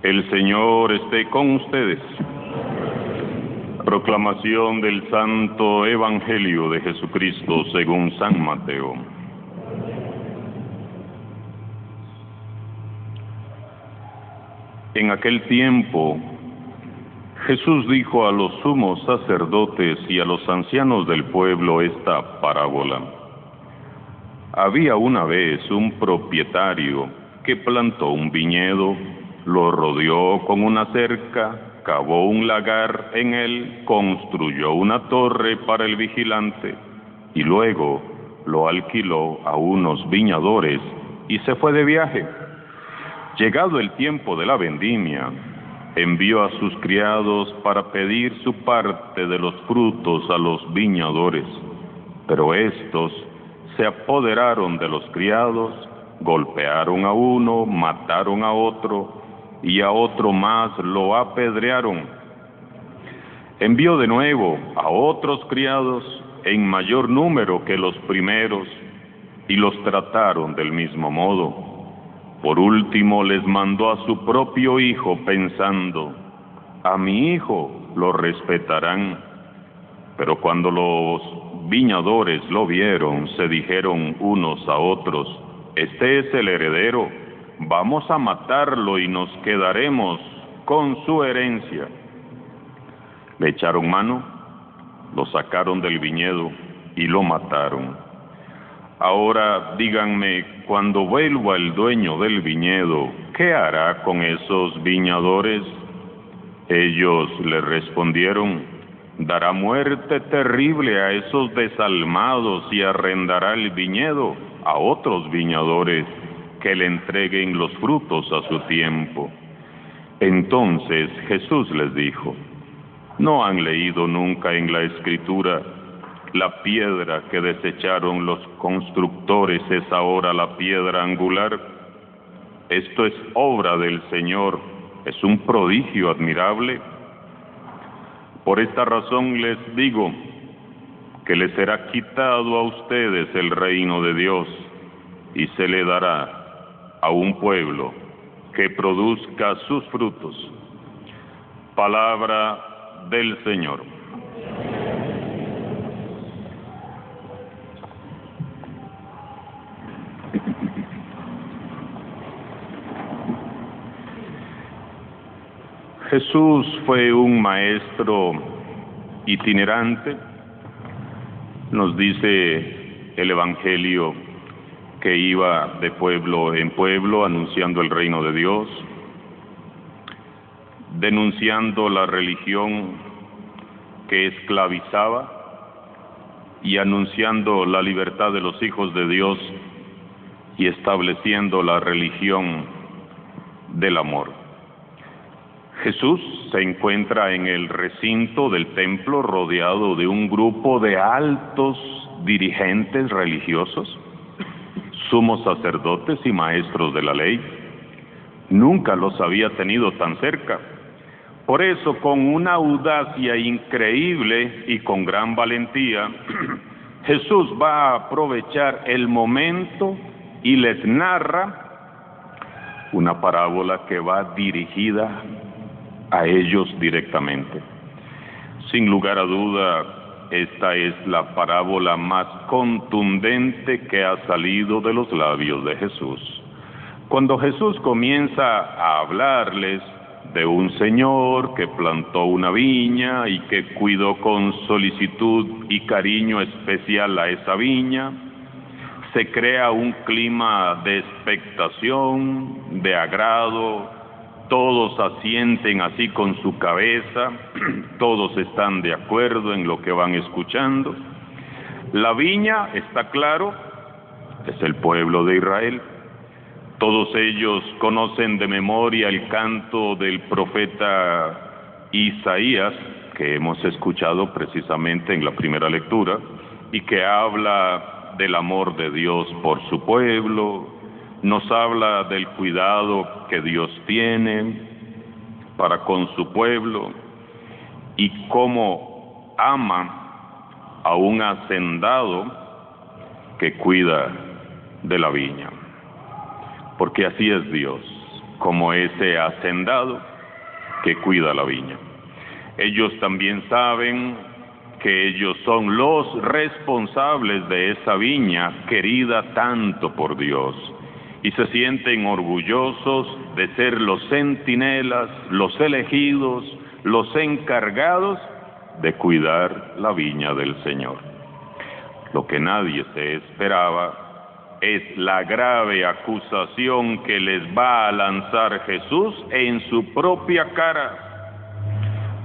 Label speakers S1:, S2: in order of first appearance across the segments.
S1: El Señor esté con ustedes. Proclamación del Santo Evangelio de Jesucristo según San Mateo. En aquel tiempo, Jesús dijo a los sumos sacerdotes y a los ancianos del pueblo esta parábola. Había una vez un propietario que plantó un viñedo, lo rodeó con una cerca, cavó un lagar en él, construyó una torre para el vigilante y luego lo alquiló a unos viñadores y se fue de viaje. Llegado el tiempo de la vendimia, envió a sus criados para pedir su parte de los frutos a los viñadores, pero estos se apoderaron de los criados, golpearon a uno, mataron a otro, y a otro más lo apedrearon. Envió de nuevo a otros criados en mayor número que los primeros, y los trataron del mismo modo. Por último les mandó a su propio hijo, pensando, a mi hijo lo respetarán. Pero cuando los viñadores lo vieron, se dijeron unos a otros, este es el heredero, vamos a matarlo y nos quedaremos con su herencia. Le echaron mano, lo sacaron del viñedo y lo mataron. Ahora díganme, cuando vuelva el dueño del viñedo, ¿qué hará con esos viñadores? Ellos le respondieron, dará muerte terrible a esos desalmados y arrendará el viñedo a otros viñadores que le entreguen los frutos a su tiempo. Entonces Jesús les dijo, ¿no han leído nunca en la Escritura, la piedra que desecharon los constructores es ahora la piedra angular? Esto es obra del Señor, es un prodigio admirable. Por esta razón les digo que les será quitado a ustedes el reino de Dios y se le dará a un pueblo que produzca sus frutos. Palabra del Señor. Jesús fue un maestro itinerante. Nos dice el Evangelio que iba de pueblo en pueblo anunciando el reino de Dios, denunciando la religión que esclavizaba y anunciando la libertad de los hijos de Dios y estableciendo la religión del amor. Jesús se encuentra en el recinto del templo rodeado de un grupo de altos dirigentes religiosos, sumos sacerdotes y maestros de la ley. Nunca los había tenido tan cerca. Por eso, con una audacia increíble y con gran valentía, Jesús va a aprovechar el momento y les narra una parábola que va dirigida a ellos directamente. Sin lugar a duda, esta es la parábola más contundente que ha salido de los labios de Jesús. Cuando Jesús comienza a hablarles de un señor que plantó una viña y que cuidó con solicitud y cariño especial a esa viña, se crea un clima de expectación, de agrado, todos asienten así con su cabeza, todos están de acuerdo en lo que van escuchando. La viña, está claro, es el pueblo de Israel. Todos ellos conocen de memoria el canto del profeta Isaías, que hemos escuchado precisamente en la primera lectura, y que habla del amor de Dios por su pueblo, nos habla del cuidado que Dios tiene para con su pueblo y cómo ama a un hacendado que cuida de la viña. Porque así es Dios. como ese hacendado que cuida la viña. Ellos también saben que ellos son los responsables de esa viña querida tanto por Dios, y se sienten orgullosos de ser los centinelas, los elegidos, los encargados de cuidar la viña del Señor. Lo que nadie se esperaba es la grave acusación que les va a lanzar Jesús en su propia cara.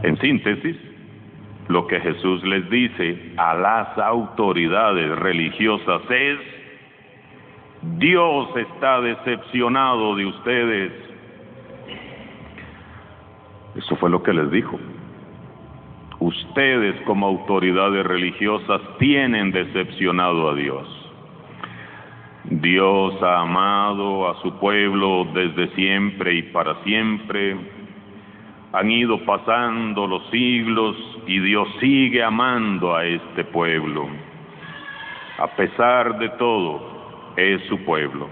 S1: En síntesis, lo que Jesús les dice a las autoridades religiosas es: Dios está decepcionado de ustedes. Eso fue lo que les dijo. Ustedes como autoridades religiosas tienen decepcionado a Dios. Dios ha amado a su pueblo desde siempre y para siempre. Han ido pasando los siglos y Dios sigue amando a este pueblo. A pesar de todo, es su pueblo.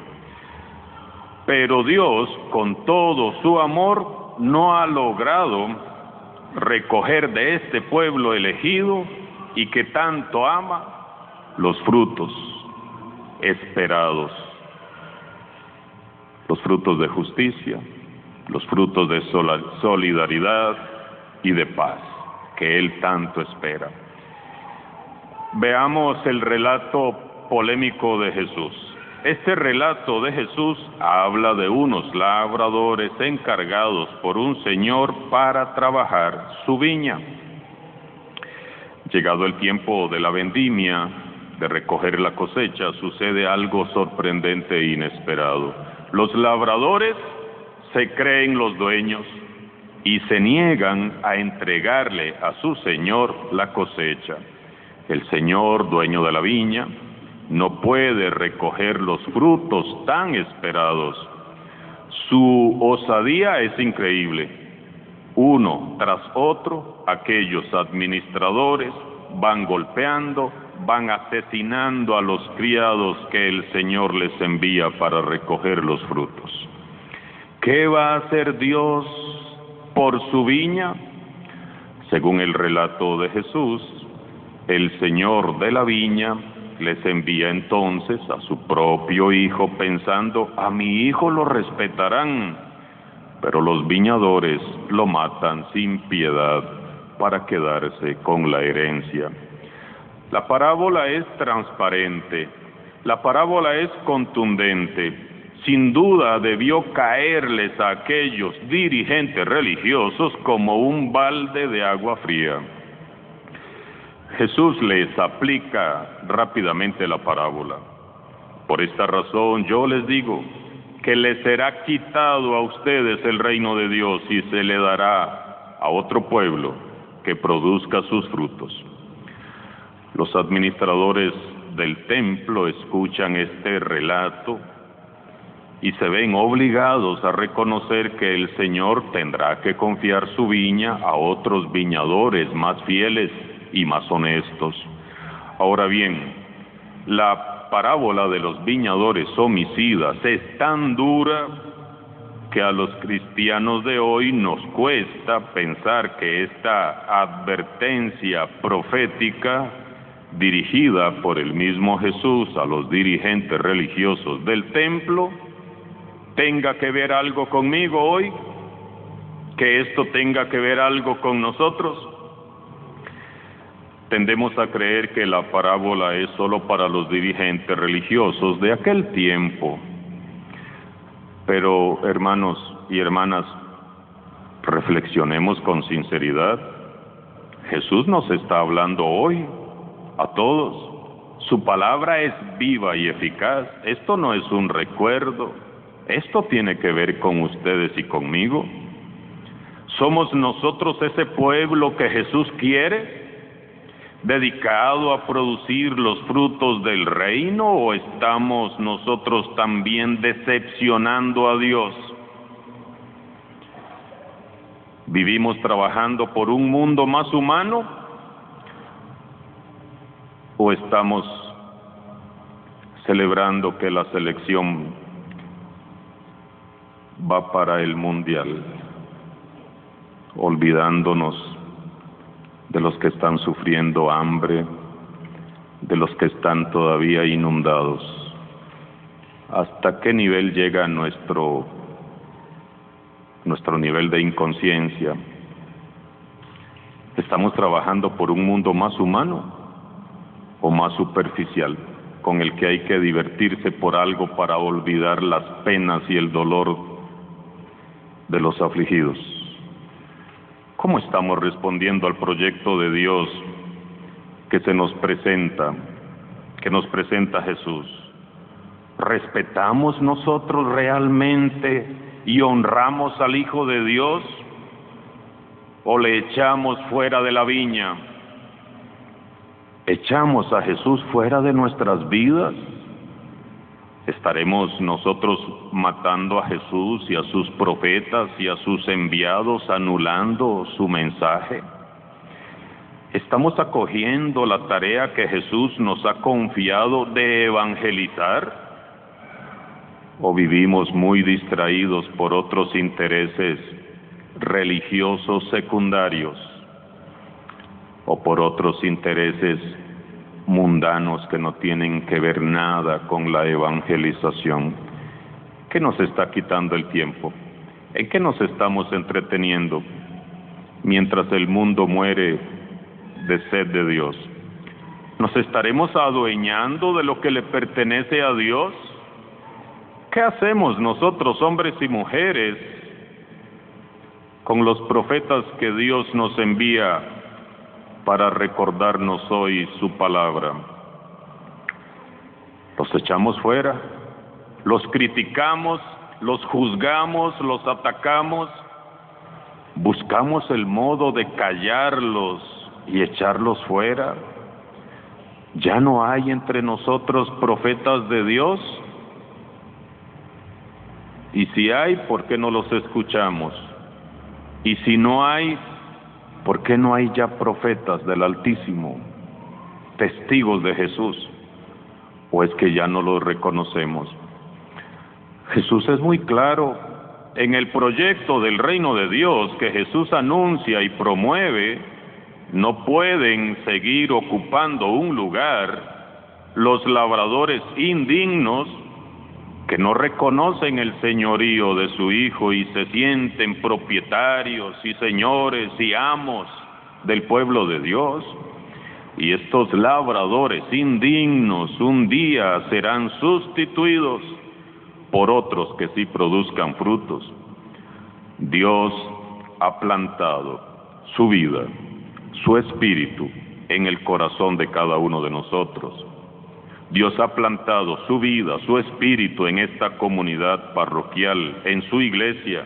S1: Pero Dios, con todo su amor, no ha logrado recoger de este pueblo elegido y que tanto ama los frutos esperados, los frutos de justicia, los frutos de solidaridad y de paz que Él tanto espera. Veamos el relato polémico de Jesús. Este relato de Jesús habla de unos labradores encargados por un señor para trabajar su viña. Llegado el tiempo de la vendimia, de recoger la cosecha, sucede algo sorprendente e inesperado. Los labradores se creen los dueños y se niegan a entregarle a su señor la cosecha. El señor, dueño de la viña, no puede recoger los frutos tan esperados. Su osadía es increíble. Uno tras otro, aquellos administradores van golpeando, van asesinando a los criados que el Señor les envía para recoger los frutos. ¿Qué va a hacer Dios por su viña? Según el relato de Jesús, el Señor de la viña les envía entonces a su propio hijo pensando: a mi hijo lo respetarán, pero los viñadores lo matan sin piedad para quedarse con la herencia. La parábola es transparente, la parábola es contundente. Sin duda debió caerles a aquellos dirigentes religiosos como un balde de agua fría. Jesús les aplica rápidamente la parábola. Por esta razón yo les digo que les será quitado a ustedes el reino de Dios y se le dará a otro pueblo que produzca sus frutos. Los administradores del templo escuchan este relato y se ven obligados a reconocer que el Señor tendrá que confiar su viña a otros viñadores más fieles y más honestos. Ahora bien, la parábola de los viñadores homicidas es tan dura que a los cristianos de hoy nos cuesta pensar que esta advertencia profética dirigida por el mismo Jesús a los dirigentes religiosos del templo tenga que ver algo conmigo hoy, que esto tenga que ver algo con nosotros. Tendemos a creer que la parábola es solo para los dirigentes religiosos de aquel tiempo. Pero, hermanos y hermanas, reflexionemos con sinceridad. Jesús nos está hablando hoy a todos. Su palabra es viva y eficaz. Esto no es un recuerdo. Esto tiene que ver con ustedes y conmigo. ¿Somos nosotros ese pueblo que Jesús quiere, dedicado a producir los frutos del reino, o estamos nosotros también decepcionando a Dios? ¿Vivimos trabajando por un mundo más humano o estamos celebrando que la selección va para el mundial, olvidándonos de los que están sufriendo hambre, de los que están todavía inundados. ¿Hasta qué nivel llega nuestro nivel de inconsciencia? ¿Estamos trabajando por un mundo más humano o más superficial, con el que hay que divertirse por algo para olvidar las penas y el dolor de los afligidos? ¿Cómo estamos respondiendo al proyecto de Dios que nos presenta Jesús? ¿Respetamos nosotros realmente y honramos al Hijo de Dios? ¿O le echamos fuera de la viña? ¿Echamos a Jesús fuera de nuestras vidas? ¿Estaremos nosotros matando a Jesús y a sus profetas y a sus enviados, anulando su mensaje? ¿Estamos acogiendo la tarea que Jesús nos ha confiado de evangelizar? ¿O vivimos muy distraídos por otros intereses religiosos secundarios o por otros intereses mundanos que no tienen que ver nada con la evangelización? ¿Qué nos está quitando el tiempo? ¿En qué nos estamos entreteniendo mientras el mundo muere de sed de Dios? ¿Nos estaremos adueñando de lo que le pertenece a Dios? ¿Qué hacemos nosotros, hombres y mujeres, con los profetas que Dios nos envía para recordarnos hoy su palabra? ¿Los echamos fuera? ¿Los criticamos? ¿Los juzgamos? ¿Los atacamos? ¿Buscamos el modo de callarlos y echarlos fuera? ¿Ya no hay entre nosotros profetas de Dios? Y si hay, ¿por qué no los escuchamos? Y si no hay, ¿por qué no hay ya profetas del Altísimo, testigos de Jesús? ¿O es que ya no los reconocemos? Jesús es muy claro en el proyecto del reino de Dios que Jesús anuncia y promueve. No pueden seguir ocupando un lugar los labradores indignos que no reconocen el señorío de su Hijo y se sienten propietarios y señores y amos del pueblo de Dios. Y estos labradores indignos un día serán sustituidos por otros que sí produzcan frutos. Dios ha plantado su vida, su espíritu en el corazón de cada uno de nosotros. Dios ha plantado su vida, su espíritu en esta comunidad parroquial, en su iglesia.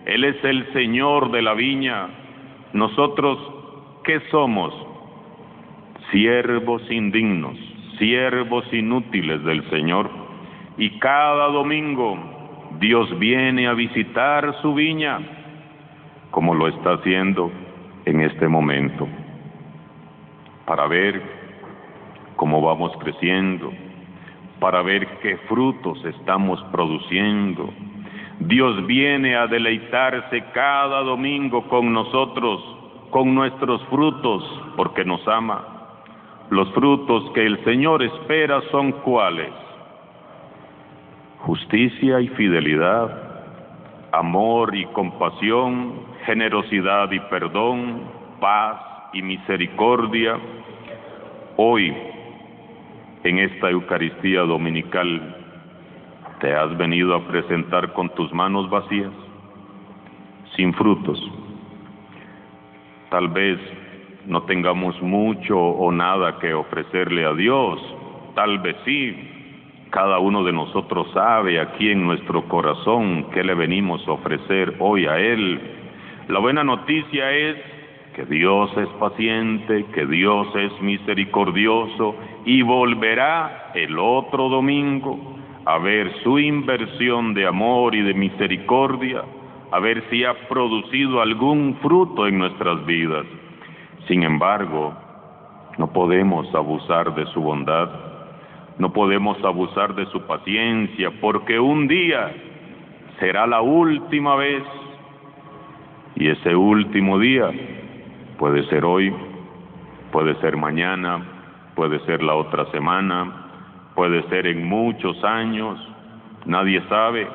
S1: Él es el Señor de la viña. Nosotros, ¿qué somos? Siervos indignos, siervos inútiles del Señor. Y cada domingo Dios viene a visitar su viña, como lo está haciendo en este momento, para ver cómo vamos creciendo, para ver qué frutos estamos produciendo. Dios viene a deleitarse cada domingo con nosotros, con nuestros frutos, porque nos ama. Los frutos que el Señor espera son ¿cuáles? Justicia y fidelidad, amor y compasión, generosidad y perdón, paz y misericordia. Hoy, en esta Eucaristía dominical, ¿te has venido a presentar con tus manos vacías, sin frutos? Tal vez no tengamos mucho o nada que ofrecerle a Dios, tal vez sí. Cada uno de nosotros sabe aquí en nuestro corazón qué le venimos a ofrecer hoy a Él. La buena noticia es que Dios es paciente, que Dios es misericordioso y volverá el otro domingo a ver su inversión de amor y de misericordia, a ver si ha producido algún fruto en nuestras vidas. Sin embargo, no podemos abusar de su bondad, no podemos abusar de su paciencia, porque un día será la última vez, y ese último día puede ser hoy, puede ser mañana, puede ser la otra semana, puede ser en muchos años, nadie sabe.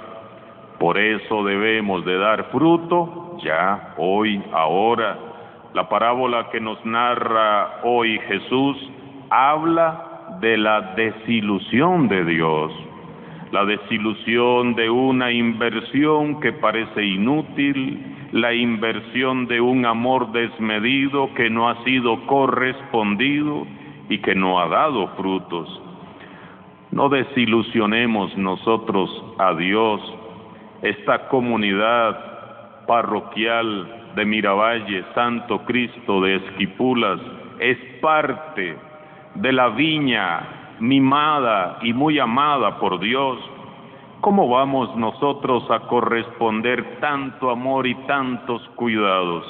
S1: Por eso debemos de dar fruto ya, hoy, ahora. La parábola que nos narra hoy Jesús habla de la desilusión de Dios, la desilusión de una inversión que parece inútil, la inversión de un amor desmedido que no ha sido correspondido y que no ha dado frutos. No desilusionemos nosotros a Dios. Esta comunidad parroquial de Miravalle, Santo Cristo de Esquipulas, es parte de la viña mimada y muy amada por Dios. ¿Cómo vamos nosotros a corresponder tanto amor y tantos cuidados?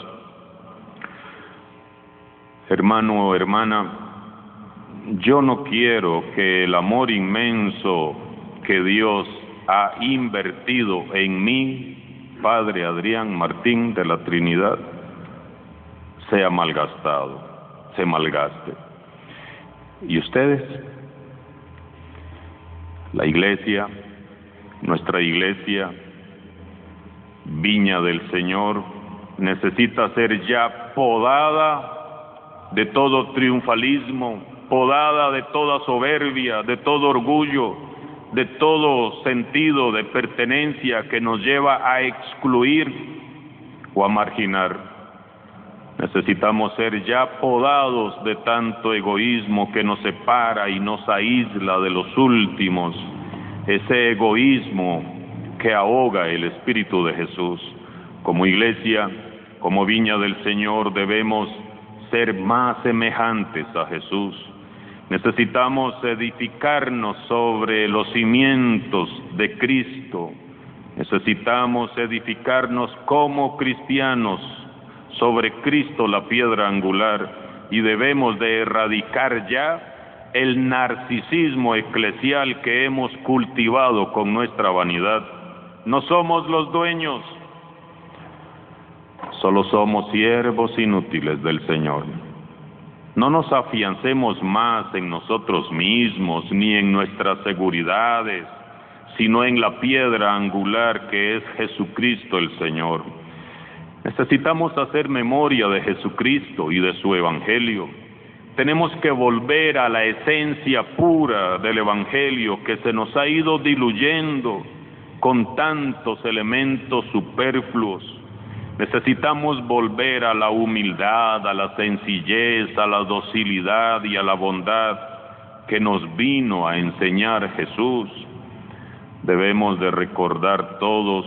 S1: Hermano o hermana, yo no quiero que el amor inmenso que Dios ha invertido en mí, Padre Adrián Martín de la Trinidad, sea malgastado, se malgaste. ¿Y ustedes? La iglesia, nuestra iglesia, Viña del Señor, necesita ser ya podada de todo triunfalismo, podada de toda soberbia, de todo orgullo, de todo sentido de pertenencia que nos lleva a excluir o a marginar. Necesitamos ser ya podados de tanto egoísmo que nos separa y nos aísla de los últimos, ese egoísmo que ahoga el Espíritu de Jesús. Como iglesia, como Viña del Señor, debemos ser más semejantes a Jesús. Necesitamos edificarnos sobre los cimientos de Cristo. Necesitamos edificarnos como cristianos sobre Cristo, la piedra angular, y debemos de erradicar ya el narcisismo eclesial que hemos cultivado con nuestra vanidad. No somos los dueños, solo somos siervos inútiles del Señor. No nos afiancemos más en nosotros mismos ni en nuestras seguridades, sino en la piedra angular que es Jesucristo el Señor. Necesitamos hacer memoria de Jesucristo y de su Evangelio. Tenemos que volver a la esencia pura del Evangelio que se nos ha ido diluyendo con tantos elementos superfluos. Necesitamos volver a la humildad, a la sencillez, a la docilidad y a la bondad que nos vino a enseñar Jesús. Debemos de recordar todos,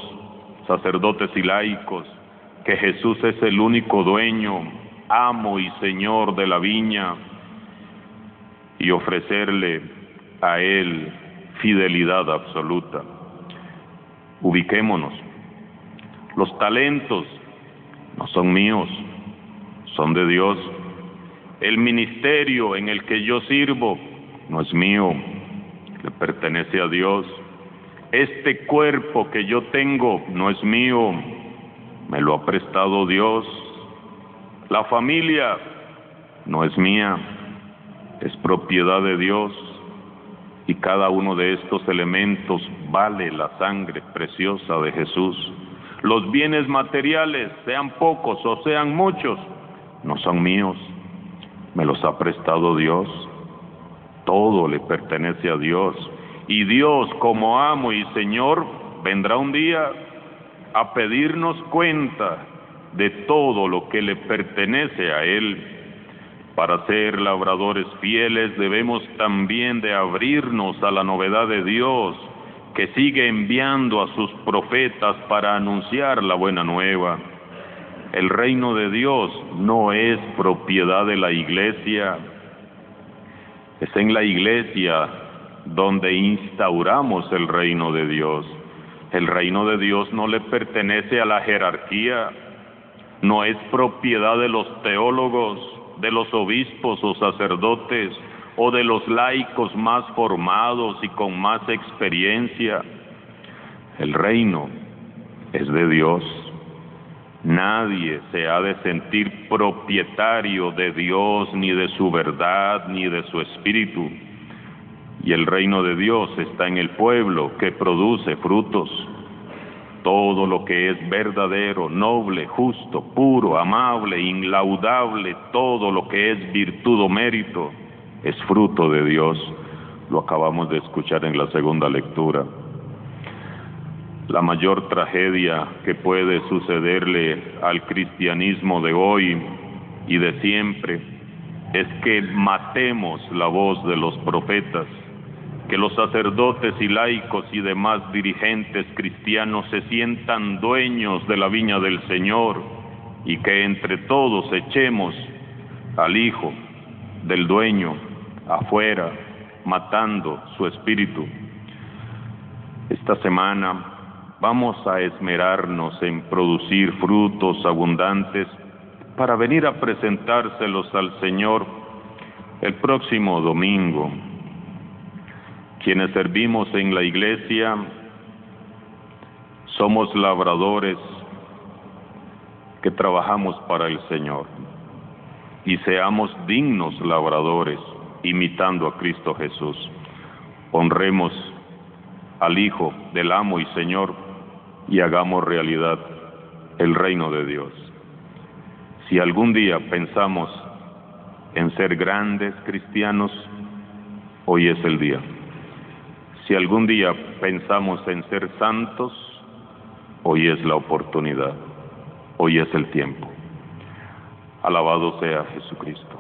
S1: sacerdotes y laicos, que Jesús es el único dueño, amo y Señor de la viña, y ofrecerle a Él fidelidad absoluta. Ubiquémonos. Los talentos no son míos, son de Dios. El ministerio en el que yo sirvo no es mío, le pertenece a Dios. Este cuerpo que yo tengo no es mío, me lo ha prestado Dios. La familia no es mía, es propiedad de Dios. Y cada uno de estos elementos vale la sangre preciosa de Jesús. Los bienes materiales, sean pocos o sean muchos, no son míos, me los ha prestado Dios. Todo le pertenece a Dios. Y Dios, como amo y Señor, vendrá un día a pedirnos cuenta de todo lo que le pertenece a Él. Para ser labradores fieles debemos también de abrirnos a la novedad de Dios, que sigue enviando a sus profetas para anunciar la buena nueva. El reino de Dios no es propiedad de la iglesia, es en la iglesia donde instauramos el reino de Dios. El reino de Dios no le pertenece a la jerarquía, no es propiedad de los teólogos, de los obispos o sacerdotes, o de los laicos más formados y con más experiencia. El reino es de Dios. Nadie se ha de sentir propietario de Dios, ni de su verdad, ni de su espíritu. Y el reino de Dios está en el pueblo que produce frutos. Todo lo que es verdadero, noble, justo, puro, amable, inlaudable, todo lo que es virtud o mérito, es fruto de Dios. Lo acabamos de escuchar en la segunda lectura. La mayor tragedia que puede sucederle al cristianismo de hoy y de siempre es que matemos la voz de los profetas, que los sacerdotes y laicos y demás dirigentes cristianos se sientan dueños de la viña del Señor y que entre todos echemos al hijo del dueño afuera, matando su espíritu. Esta semana vamos a esmerarnos en producir frutos abundantes para venir a presentárselos al Señor el próximo domingo. Quienes servimos en la iglesia somos labradores que trabajamos para el Señor, y seamos dignos labradores, imitando a Cristo Jesús. Honremos al Hijo del Amo y Señor y hagamos realidad el reino de Dios. Si algún día pensamos en ser grandes cristianos, hoy es el día. Si algún día pensamos en ser santos, hoy es la oportunidad, hoy es el tiempo. Alabado sea Jesucristo.